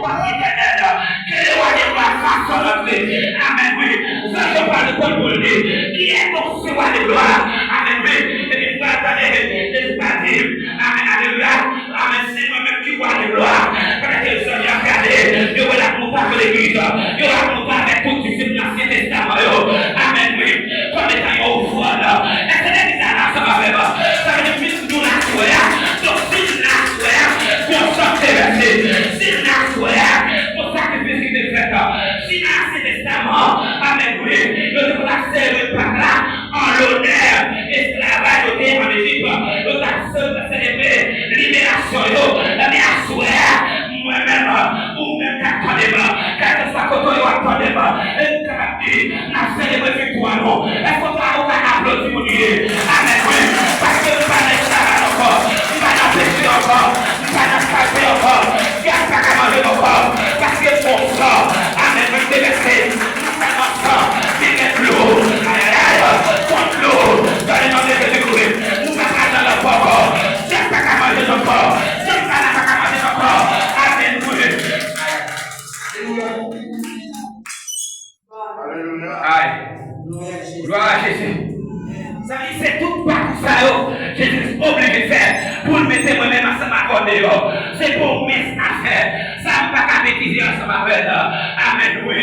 Parce que le roi des rois façon l'entrée. Amen, oui. Ça, je parle de Paul Paul, qui est donc ce roi des gloires. Amen, oui. Et puis, vous attendez, les baptêmes. Amen, alléluia. Amen, c'est moi-même qui vois les gloires. Parce que le Seigneur a regardé, il y aura la montagne de l'église. Il y aura la montagne avec tout disciple de l'Ancien Testament. Amen, oui. Comme étant au fond, est-ce que les bizarres, ça va faire? Ça veut dire que nous la soyons. Donc, si nous la soyons, pour sortir versé. Si nous la soyons, pour sacrifier ce qui est fait. Si l'Ancien Testament, amen, oui. Nous devons accéder par là, en l'honneur, esclavage au terre en Égypte. Nous accédons célébrer libération, mais à souhait, moi-même, ou même qu'attendez-moi, quel que soit côté, attendez-moi, et n'a célébré victoire, non. Est-ce qu'on va applaudir mon Dieu? Amen, oui. Parce que nous pas d'esclavage encore, nous pas d'empêcher encore, nous pas d'esclaver encore, il n'y a pas qu'à manger encore, parce que mon sang, amen, me déverser, nous pas notre sang, qui est plus haut, aïe, aïe, contre l'eau, dans le nom de Jésus-Christ, nous pas dans le corps, il n'y a pas qu'à manger encore, il n'y a pas qu'à manger encore, amen, oui. Aïe. Gloire à Jésus. Ça veut dire c'est tout par ça, Jésus est obligé de faire pour le mettre moi-même ensemble à c'est pour mes affaires. Ça ne va pas bêtiser ensemble avec amen, oui.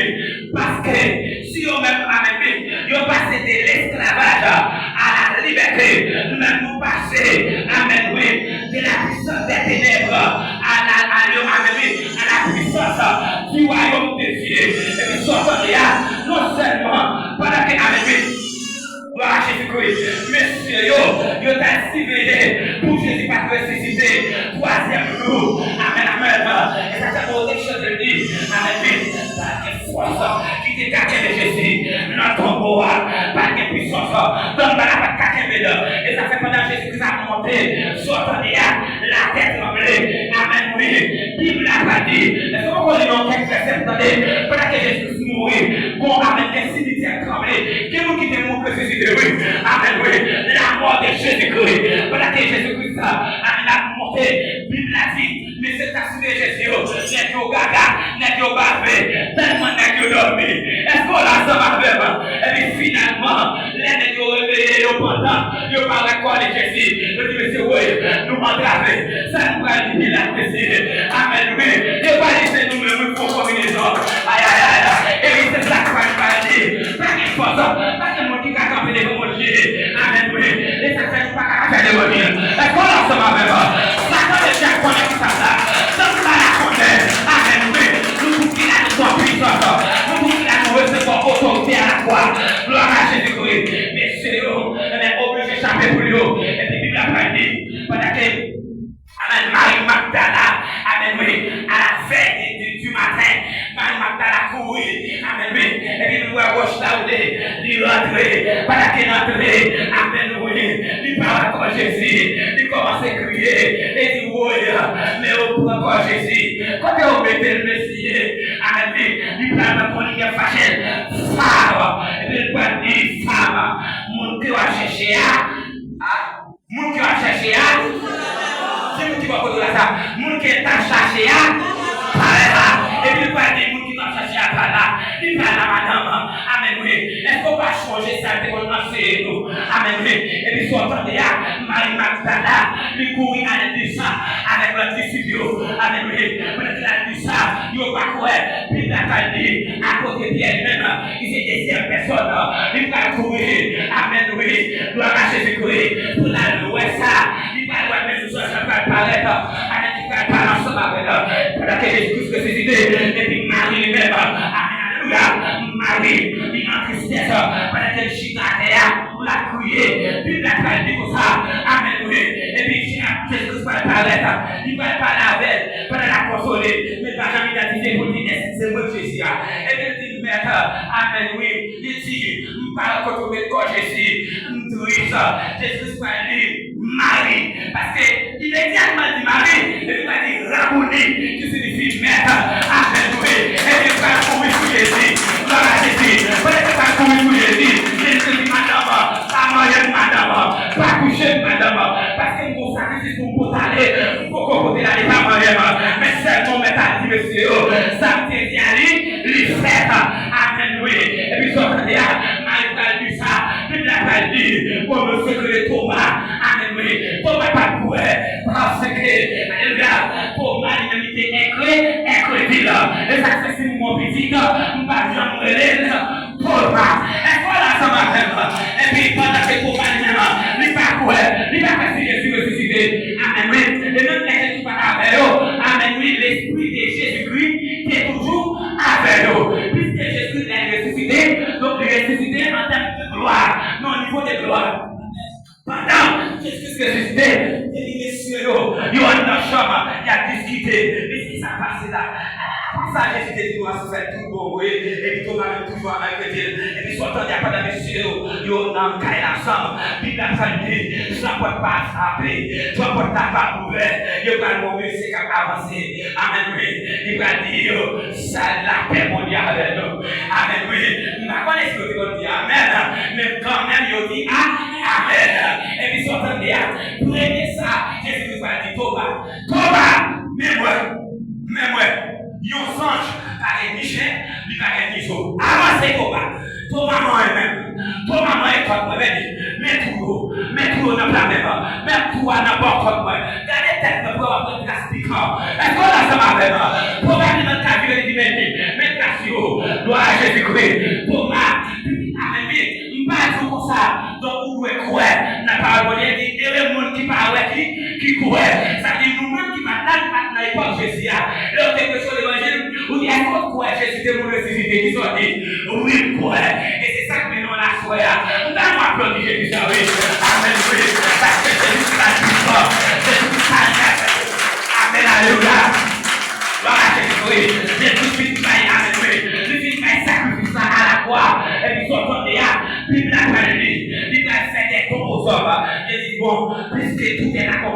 Parce que si on même, amen, on passe de l'esclavage à la liberté, nous passer, amen, oui, de la puissance des ténèbres à la puissance du royaume des cieux. Et puis sortant de là, non seulement pendant que, amen, oui, gloire à Jésus-Christ, monsieur, yo t'a ciblé pour Jésus pas ressusciter, troisième jour, amen, amen, et ça c'est pour quelque chose de dire, amen, pas de force, qui t'est caché de Jésus, notre tombeau, pas de puissance, donne pas la caché de et ça fait pendant que Jésus-Christ a monté, sortant de là, la tête tremblée, amen, oui, Bible n'a pas dit, est-ce qu'on connaît dans quelques versets, attendez, pendant que Jésus mourit, bon, amen, les cimetières tremblés, que nous quittons mon Jésus de oui, amen, oui, la mort de Jésus-Christ, pendant que Jésus-Christ a monté, Bible a dit, mais c'est assuré Jésus, n'est-ce au gaga, n'est-ce au bavé, tellement n'est-ce au dormi, est-ce qu'on l'a ça va et puis finalement, les n'est-ce au réveillé, au pendant, il n'y a pas d'accord de Jésus, je dis, monsieur, oui, nous entraver, ça nous va dire la Jésus, amen, oui, et pas laisser nous-mêmes pour combinaison, aïe, aïe, aïe, et c'est ça que je vais dire, pas qu'il faut ça, pas que mon qui a campé des mots, amen, oui, et ça fait pas qu'à faire des mots, et qu'on l'a ça va faire, ça quand les gens connaissent qui ça, ça la connaît, amen, oui, nous pour qu'il a nous soit puissant, nous pour qu'il a nous recevoir autorité à la croix, gloire à Jésus-Christ, mais c'est eux, on est obligé d'échapper pour eux, et puis Bible a dit, pendant que, amen, Marie Magdala, amen, oui, à la veille du matin, Marie Magdala courir, amen, oui, et puis nous voyons Roche Laoudé, lui rentrer, pendant qu'il entre, amen, oui, lui parle encore Jésus, lui commence à crier, et dit, oui, mais on prend encore Jésus, quand on met le Messie, amen, oui, lui parle encore, il est fâché, femme, et puis il parle dire, femme, mon cœur a cherché, mon cœur a cherché, c'est vous qui va vous dire ça, mon cœur t'a cherché, et puis il parle des gens qui t'ont cherché à là, il parle à madame, amen, oui, est-ce qu'on va changer ça, c'est qu'on a fait nous, amen, oui, et puis soit attendez, Marie Magdala, lui courir à l'industrie, avec le disciple, amen, oui, pendant qu'il a dit ça, il va quoi, puis il a dit, à côté de elle-même, il s'est désiré personne, il va courir, amen, oui, gloire à Jésus-Christ, pour la louer ça, il va louer même chose, ça va paraître, amen, il va parler ensemble avec elle, pendant que Jésus-Christ ressuscité, et puis Marie lui-même, amen, alléluia, Marie, il en tristesse, pendant qu'elle chute à terre, on l'a crié, puis il a parlé comme ça, amen, oui, et puis Jésus-Christ va paraître, il va parler avec elle, pendant la consoler, mais pas jamais identifié pour dire, c'est moi Jésus, et puis il dit, maître, amen, oui, il dit, par contre, quand Jésus, Jésus va dire, Marie, parce qu'il est tellement dit Marie, et il va dire Rabouni, qui signifie maître, amen, oui, et il va courir pour Jésus, gloire à Jésus, peut-être qu'il va courir pour Jésus, il dit madame, pas manger madame, pas coucher madame, parce que mon sacrifice pour aller, pour côté là, il va manger, mais c'est mon maître à dire, monsieur, ressuscité. Ça me dit aller, les fait. Amen, oui. Et puis, ça me dit, Marie dit ça. Puis, la pas dit, comme le secret de Thomas. Amen, oui. Thomas pas de pouvoir. Parce que, regarde, Thomas, il était incrédule. Et ça, c'est mon petit, on va bien me relève. Thomas. Et voilà, ça m'a fait. Et puis, pendant que Thomas, il pas quoi. Il va passer Jésus ressuscité. Amen, oui. Et même les gens pas avec eux. Amen, oui. L'esprit de Jésus-Christ qui est toujours avec eux. Puisque Jésus est ressuscité, donc il est ressuscité en termes de gloire, non au niveau de gloire. Pendant que Jésus est ressuscité, il dit, messieurs, il y a une chambre, il a discuté. Qu'est-ce qui s'est passé là? Ça, Jésus dit, nous allons faire tout bon, oui. Et puis, Thomas même toujours avec Dieu. Et puis, soit il n'y a pas de messieurs, il y a un cahier ensemble. Puis, la famille, ça ne peut pas frapper, ça ne peut pas ouvert. Il va mourir, c'est qu'à avancer. Amen, oui. Il va dire, ça, la paix mondiale avec nous. Amen, oui. Je ne connais pas ce que tu dis, amen. Mais quand même, il dit, amen. Et puis, soit il dit, prenez ça. Jésus va dire, Thomas, mais moi. Yon songe, par les Michel, il va gagner Niso. Avancez, Thomas, moi-même. Thomas, moi, mais tout, n'a pas même. Même tout, n'a pas comme moi. Gardez tête de pouvoir de plastique. Est-ce qu'on a ça ma même? Probablement, ta vie, il dit, mais Cassio, doit Jésus-Christ. Thomas, amen, pas tout comme ça. Donc, vous pouvez croire, n'a pas abonné, dit, et le monde qui parle, qui court. Ça dit, nous-mêmes qui m'attendent, n'a pas Jésus. L'autre question de l'évangile, vous dites, est-ce qu'on croit Jésus de mon ressuscité qui sont dit, oui, quoi. Et c'est ça que maintenant la soirée. Nous allons applaudir Jésus, ça, oui. Amen, oui. Parce que Jésus l'a dit fort. Jésus l'a dit. Amen, alléluia. Voilà, Jésus, oui. Jésus fit paille, amen, oui. Jésus fit paille sacrifice à la croix. Et puis, sortant de là, puis il a parlé. Il a fait des tombes aux hommes. Il dit, bon, puisque tout est accompli.